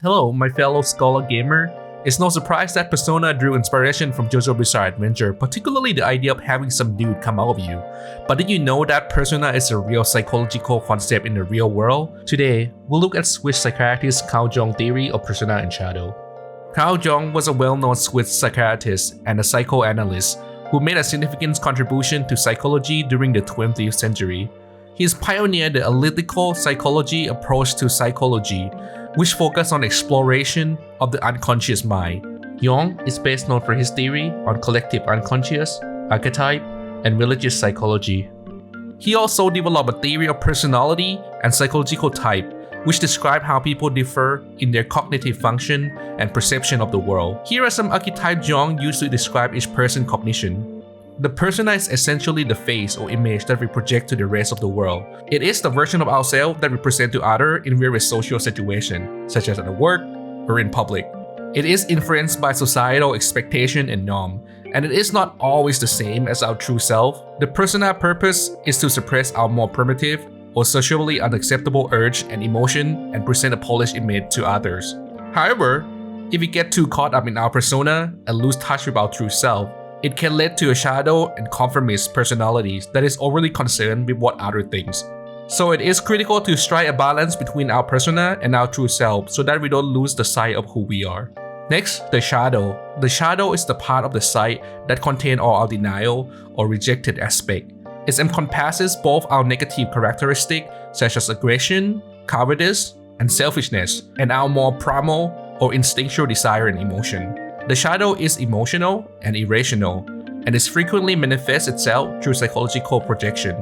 Hello, my fellow scholar gamer. It's no surprise that Persona drew inspiration from JoJo's Bizarre Adventure, particularly the idea of having some dude come out of you. But did you know that Persona is a real psychological concept in the real world? Today, we'll look at Swiss psychiatrist Carl Jung's theory of persona and shadow. Carl Jung was a well-known Swiss psychiatrist and a psychoanalyst who made a significant contribution to psychology during the 20th century. He's pioneered the analytical psychology approach to psychology, which focused on exploration of the unconscious mind. Jung is best known for his theory on collective unconscious, archetype, and religious psychology. He also developed a theory of personality and psychological type, which describe how people differ in their cognitive function and perception of the world. Here are some archetypes Jung used to describe each person's cognition. The persona is essentially the face or image that we project to the rest of the world. It is the version of ourselves that we present to others in various social situations, such as at work or in public. It is influenced by societal expectation and norm, and it is not always the same as our true self. The persona purpose is to suppress our more primitive or socially unacceptable urge and emotion and present a polished image to others. However, if we get too caught up in our persona and lose touch with our true self, it can lead to a shadow and conformist personalities that is overly concerned with what others think. So it is critical to strike a balance between our persona and our true self so that we don't lose the sight of who we are. Next, the shadow. The shadow is the part of the sight that contains all our denial or rejected aspect. It encompasses both our negative characteristics such as aggression, cowardice, and selfishness, and our more primal or instinctual desire and emotion. The shadow is emotional and irrational, and it frequently manifests itself through psychological projection,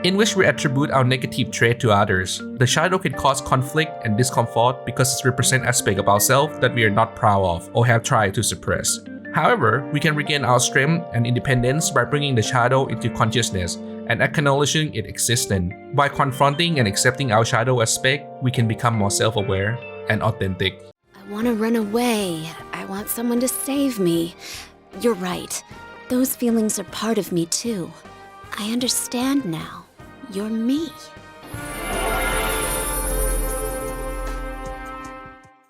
in which we attribute our negative trait to others. The shadow can cause conflict and discomfort because it represents aspects of ourselves that we are not proud of or have tried to suppress. However, we can regain our strength and independence by bringing the shadow into consciousness and acknowledging its existence. By confronting and accepting our shadow aspect, we can become more self-aware and authentic. I want to run away. I want someone to save me. You're right. Those feelings are part of me too. I understand now. You're me.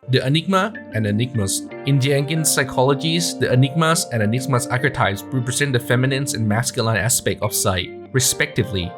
The Enigma and Enigmas. In Jungian psychologies, the Enigmas and Enigmas archetypes represent the feminine and masculine aspect of sight, respectively.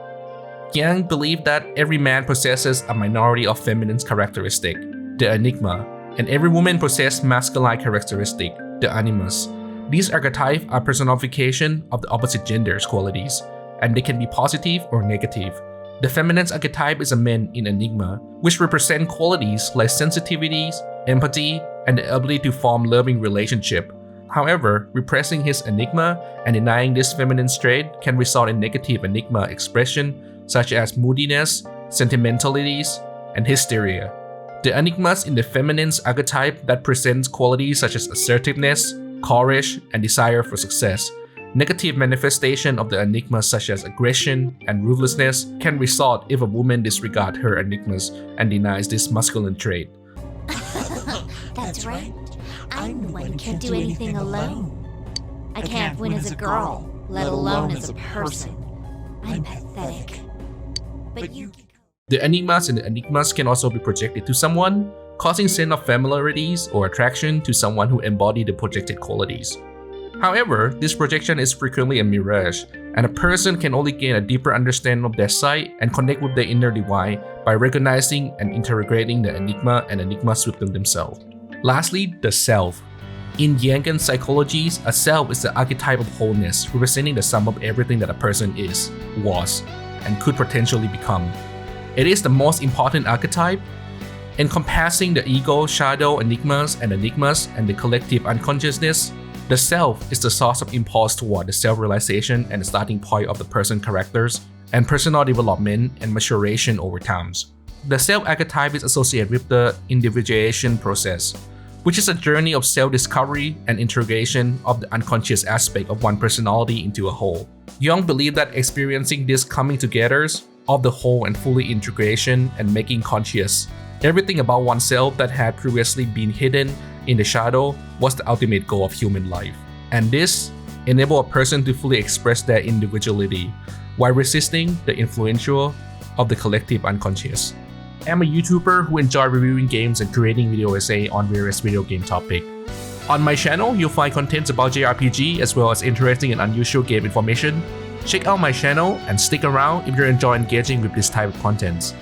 Jung believed that every man possesses a minority of feminine characteristic, the Enigma, and every woman possesses masculine characteristic, the Animus. These archetypes are personification of the opposite gender's qualities, and they can be positive or negative. The feminine archetype is a man in Enigma, which represent qualities like sensitivities, empathy, and the ability to form loving relationship. However, repressing his Enigma and denying this feminine trait can result in negative Enigma expression such as moodiness, sentimentalities, and hysteria. The Enigmas in the feminine archetype that presents qualities such as assertiveness, courage, and desire for success. Negative manifestation of the enigmas such as aggression and ruthlessness can result if a woman disregards her enigmas and denies this masculine trait. That's right. I'm the one who can't do anything alone. I can't win as a girl, let alone as a person. I'm pathetic. But you... The Animas and the Enigmas can also be projected to someone, causing sense of familiarities or attraction to someone who embody the projected qualities. However, this projection is frequently a mirage, and a person can only gain a deeper understanding of their sight and connect with their inner divine by recognizing and interrogating the Enigma and Enigmas within themselves. Lastly, the self. In Jungian psychologies, a self is the archetype of wholeness, representing the sum of everything that a person is, was, and could potentially become. It is the most important archetype, encompassing the ego, shadow, enigmas, and the collective unconsciousness. The self is the source of impulse toward the self-realization and the starting point of the person's characters and personal development and maturation over time. The self archetype is associated with the individuation process, which is a journey of self-discovery and interrogation of the unconscious aspect of one personality into a whole. Jung believed that experiencing this coming together of the whole and fully integration and making conscious everything about oneself that had previously been hidden in the shadow was the ultimate goal of human life. And this enabled a person to fully express their individuality while resisting the influence of the collective unconscious. I'm a YouTuber who enjoys reviewing games and creating video essay on various video game topics. On my channel, you'll find contents about JRPG as well as interesting and unusual game information. Check out my channel and stick around if you enjoy engaging with this type of contents.